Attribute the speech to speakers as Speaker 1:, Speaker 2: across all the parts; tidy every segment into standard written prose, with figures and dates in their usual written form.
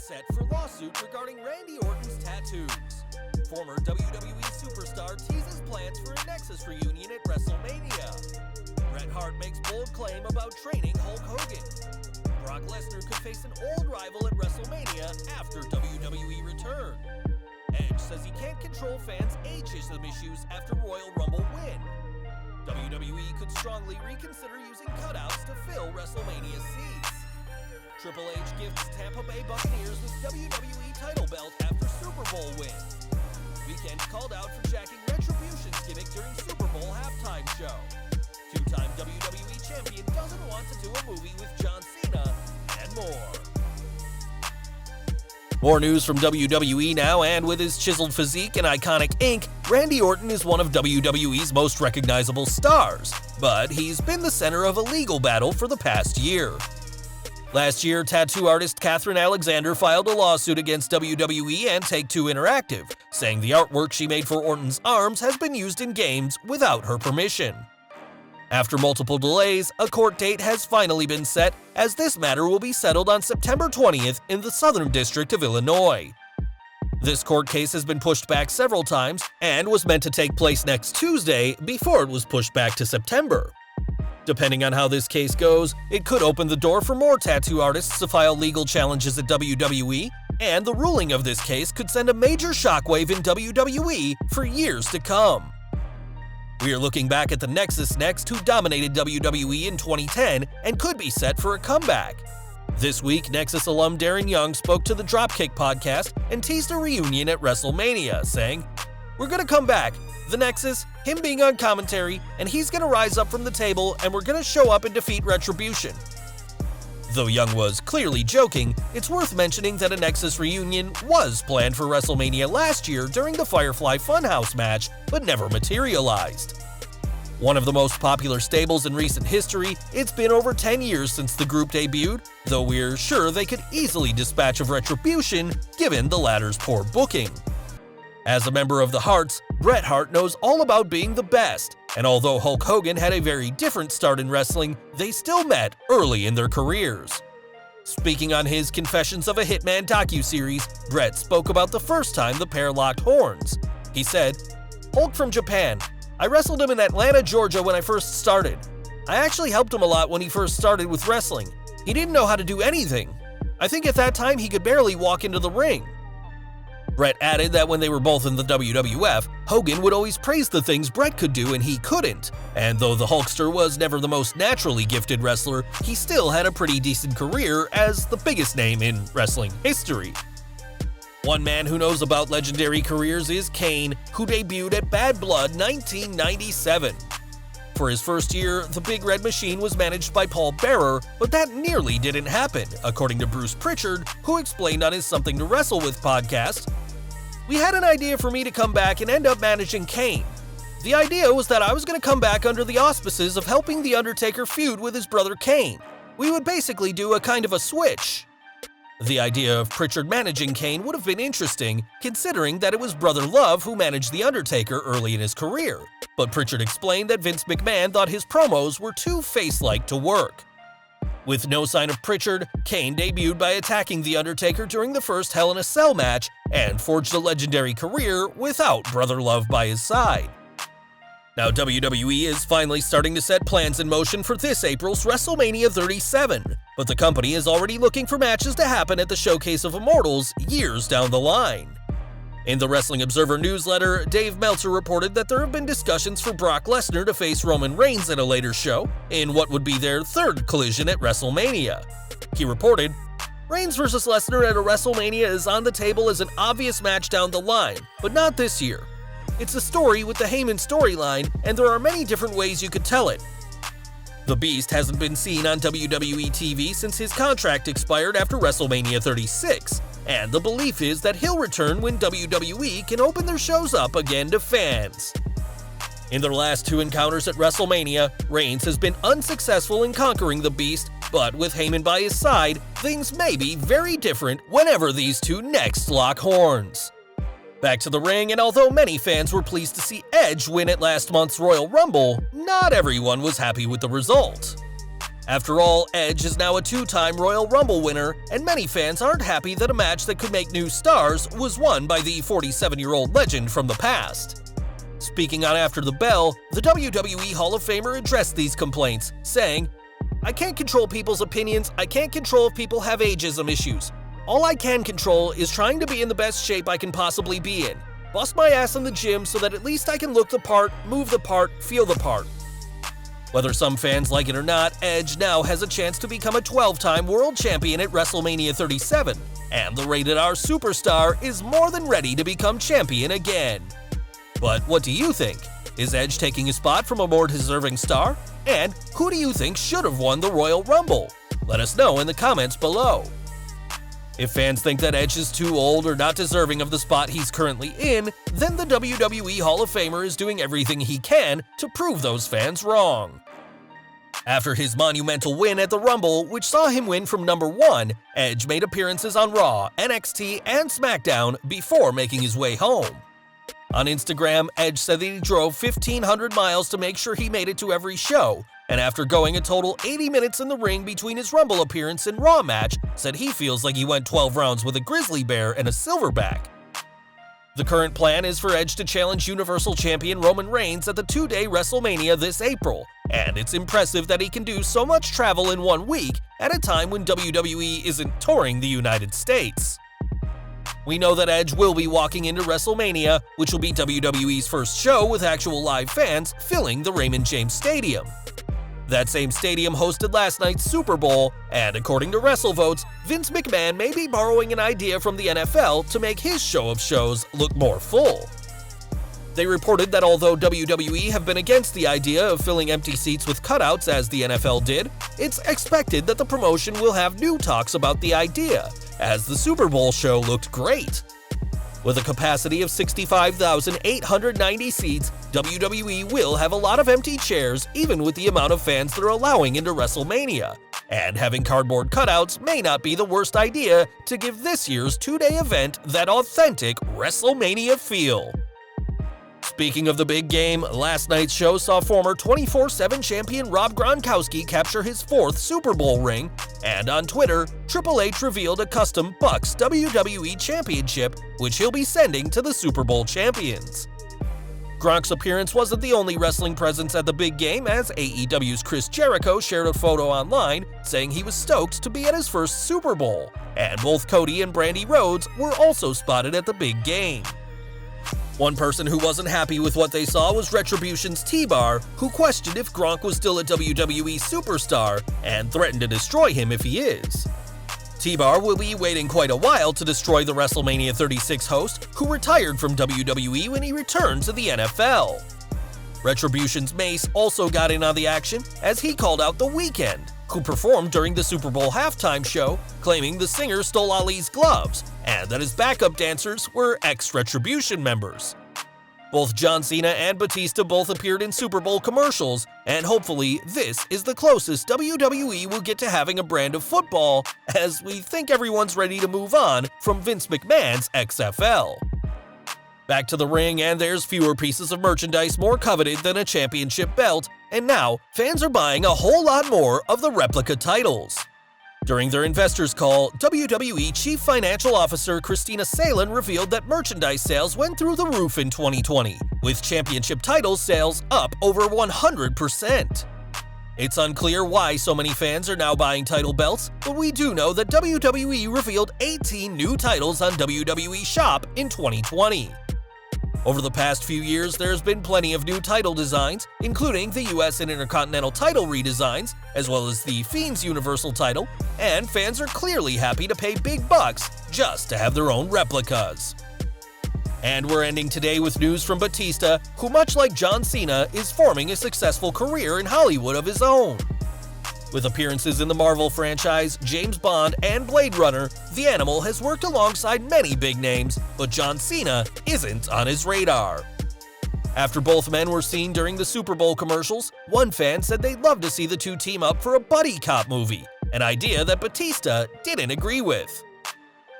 Speaker 1: set for lawsuit regarding Randy Orton's tattoos. Former WWE superstar teases plans for a Nexus reunion at Wrestlemania. Hart makes bold claim about training Hulk Hogan. Brock Lesnar could face an old rival at Wrestlemania after WWE return. Edge says he can't control fans' ageism issues after Royal Rumble win. WWE could strongly reconsider using cutouts to fill WrestleMania seats. Triple H gifts Tampa Bay Buccaneers with WWE title belt after Super Bowl win. Weekend called out for jacking Retribution's gimmick during Super Bowl halftime show. Two-time WWE champion doesn't want to do a movie with John Cena, and more. More news from WWE now, and with his chiseled physique and iconic ink, Randy Orton is one of WWE's most recognizable stars, but he's been the center of a legal battle for the past year. Last year, tattoo artist Catherine Alexander filed a lawsuit against WWE and Take-Two Interactive, saying the artwork she made for Orton's arms has been used in games without her permission. After multiple delays, a court date has finally been set, as this matter will be settled on September 20th in the Southern District of Illinois. This court case has been pushed back several times and was meant to take place next Tuesday before it was pushed back to September. Depending on how this case goes, it could open the door for more tattoo artists to file legal challenges at WWE, and the ruling of this case could send a major shockwave in WWE for years to come. We are looking back at the Nexus next, who dominated WWE in 2010 and could be set for a comeback. This week, Nexus alum Darren Young spoke to the Dropkick podcast and teased a reunion at WrestleMania, saying, "We're gonna come back. The Nexus, him being on commentary, and he's gonna rise up from the table and we're gonna show up and defeat Retribution." Though Young was clearly joking, it's worth mentioning that a Nexus reunion was planned for WrestleMania last year during the Firefly Funhouse match, but never materialized. One of the most popular stables in recent history, it's been over 10 years since the group debuted, though we're sure they could easily dispatch of Retribution given the latter's poor booking. As a member of the Harts, Bret Hart knows all about being the best, and although Hulk Hogan had a very different start in wrestling, they still met early in their careers. Speaking on his Confessions of a Hitman docuseries, Bret spoke about the first time the pair locked horns. He said, "Hulk from Japan. I wrestled him in Atlanta, Georgia when I first started. I actually helped him a lot when he first started with wrestling. He didn't know how to do anything. I think at that time he could barely walk into the ring." Bret added that when they were both in the WWF, Hogan would always praise the things Bret could do and he couldn't, and though the Hulkster was never the most naturally gifted wrestler, he still had a pretty decent career as the biggest name in wrestling history. One man who knows about legendary careers is Kane, who debuted at Bad Blood 1997. For his first year, the Big Red Machine was managed by Paul Bearer, but that nearly didn't happen, according to Bruce Pritchard, who explained on his Something to Wrestle With podcast. "We had an idea for me to come back and end up managing Kane. The idea was that I was going to come back under the auspices of helping The Undertaker feud with his brother Kane. We would basically do a kind of a switch." The idea of Pritchard managing Kane would have been interesting, considering that it was Brother Love who managed The Undertaker early in his career, but Pritchard explained that Vince McMahon thought his promos were too face-like to work. With no sign of Pritchard, Kane debuted by attacking The Undertaker during the first Hell in a Cell match and forged a legendary career without Brother Love by his side. Now WWE is finally starting to set plans in motion for this April's WrestleMania 37, but the company is already looking for matches to happen at the Showcase of Immortals years down the line. In the Wrestling Observer newsletter, Dave Meltzer reported that there have been discussions for Brock Lesnar to face Roman Reigns at a later show, in what would be their third collision at WrestleMania. He reported, "Reigns vs. Lesnar at a WrestleMania is on the table as an obvious match down the line, but not this year. It's a story with the Heyman storyline, and there are many different ways you could tell it. The Beast hasn't been seen on WWE TV since his contract expired after WrestleMania 36, and the belief is that he'll return when WWE can open their shows up again to fans." In their last two encounters at WrestleMania, Reigns has been unsuccessful in conquering the Beast, but with Heyman by his side, things may be very different whenever these two next lock horns. Back to the ring, and although many fans were pleased to see Edge win at last month's Royal Rumble, not everyone was happy with the result. After all, Edge is now a two-time Royal Rumble winner, and many fans aren't happy that a match that could make new stars was won by the 47-year-old legend from the past. Speaking on After the Bell, the WWE Hall of Famer addressed these complaints, saying, "I can't control people's opinions, I can't control if people have ageism issues. All I can control is trying to be in the best shape I can possibly be in. Bust my ass in the gym so that at least I can look the part, move the part, feel the part." Whether some fans like it or not, Edge now has a chance to become a 12-time world champion at Wrestlemania 37, and the Rated R superstar is more than ready to become champion again. But what do you think? Is Edge taking a spot from a more deserving star? And who do you think should have won the Royal Rumble? Let us know in the comments below. If fans think that Edge is too old or not deserving of the spot he's currently in, then the WWE Hall of Famer is doing everything he can to prove those fans wrong. After his monumental win at the Rumble, which saw him win from number 1, Edge made appearances on Raw, NXT, and SmackDown before making his way home. On Instagram, Edge said that he drove 1,500 miles to make sure he made it to every show, and after going a total 80 minutes in the ring between his Rumble appearance and Raw match, said he feels like he went 12 rounds with a grizzly bear and a silverback. The current plan is for Edge to challenge Universal Champion Roman Reigns at the 2-day WrestleMania this April, and it's impressive that he can do so much travel in 1 week at a time when WWE isn't touring the United States. We know that Edge will be walking into WrestleMania, which will be WWE's first show with actual live fans filling the Raymond James Stadium. That same stadium hosted last night's Super Bowl, and according to WrestleVotes, Vince McMahon may be borrowing an idea from the NFL to make his show of shows look more full. They reported that although WWE have been against the idea of filling empty seats with cutouts as the NFL did, it's expected that the promotion will have new talks about the idea, as the Super Bowl show looked great. With a capacity of 65,890 seats, WWE will have a lot of empty chairs even with the amount of fans they're allowing into WrestleMania, and having cardboard cutouts may not be the worst idea to give this year's 2-day event that authentic WrestleMania feel. Speaking of the big game, last night's show saw former 24/7 champion Rob Gronkowski capture his 4th Super Bowl ring, and on Twitter, Triple H revealed a custom Bucks WWE Championship, which he'll be sending to the Super Bowl champions. Gronk's appearance wasn't the only wrestling presence at the big game, as AEW's Chris Jericho shared a photo online saying he was stoked to be at his first Super Bowl, and both Cody and Brandi Rhodes were also spotted at the big game. One person who wasn't happy with what they saw was Retribution's T-Bar, who questioned if Gronk was still a WWE superstar and threatened to destroy him if he is. T-Bar will be waiting quite a while to destroy the WrestleMania 36 host, who retired from WWE when he returned to the NFL. Retribution's Mace also got in on the action as he called out The Weeknd, who performed during the Super Bowl halftime show, claiming the singer stole Ali's gloves and that his backup dancers were ex-Retribution members. Both John Cena and Batista both appeared in Super Bowl commercials, and hopefully this is the closest WWE will get to having a brand of football, as we think everyone's ready to move on from Vince McMahon's XFL. Back to the ring, and there's fewer pieces of merchandise more coveted than a championship belt, and now fans are buying a whole lot more of the replica titles. During their investors call, WWE Chief Financial Officer Christina Salen revealed that merchandise sales went through the roof in 2020, with championship titles sales up over 100%. It's unclear why so many fans are now buying title belts, but we do know that WWE revealed 18 new titles on WWE Shop in 2020. Over the past few years, there's been plenty of new title designs, including the US and Intercontinental title redesigns, as well as the Fiend's Universal title, and fans are clearly happy to pay big bucks just to have their own replicas. And we're ending today with news from Batista, who much like John Cena is forming a successful career in Hollywood of his own. With appearances in the Marvel franchise, James Bond, and Blade Runner, the Animal has worked alongside many big names, but John Cena isn't on his radar. After both men were seen during the Super Bowl commercials, one fan said they'd love to see the two team up for a buddy cop movie, an idea that Batista didn't agree with.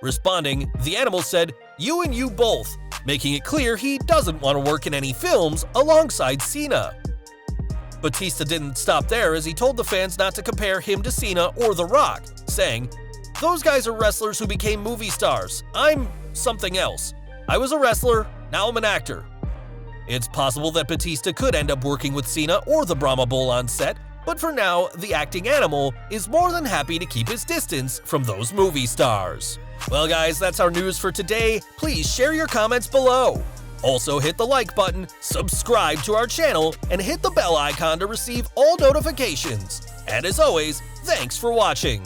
Speaker 1: Responding, the Animal said, "You and you both," making it clear he doesn't want to work in any films alongside Cena. Batista didn't stop there, as he told the fans not to compare him to Cena or The Rock, saying, "Those guys are wrestlers who became movie stars. I'm something else. I was a wrestler, now I'm an actor." It's possible that Batista could end up working with Cena or the Brahma Bull on set, but for now, the acting animal is more than happy to keep his distance from those movie stars. Well guys, that's our news for today. Please share your comments below. Also hit the like button, subscribe to our channel, and hit the bell icon to receive all notifications. And as always, thanks for watching.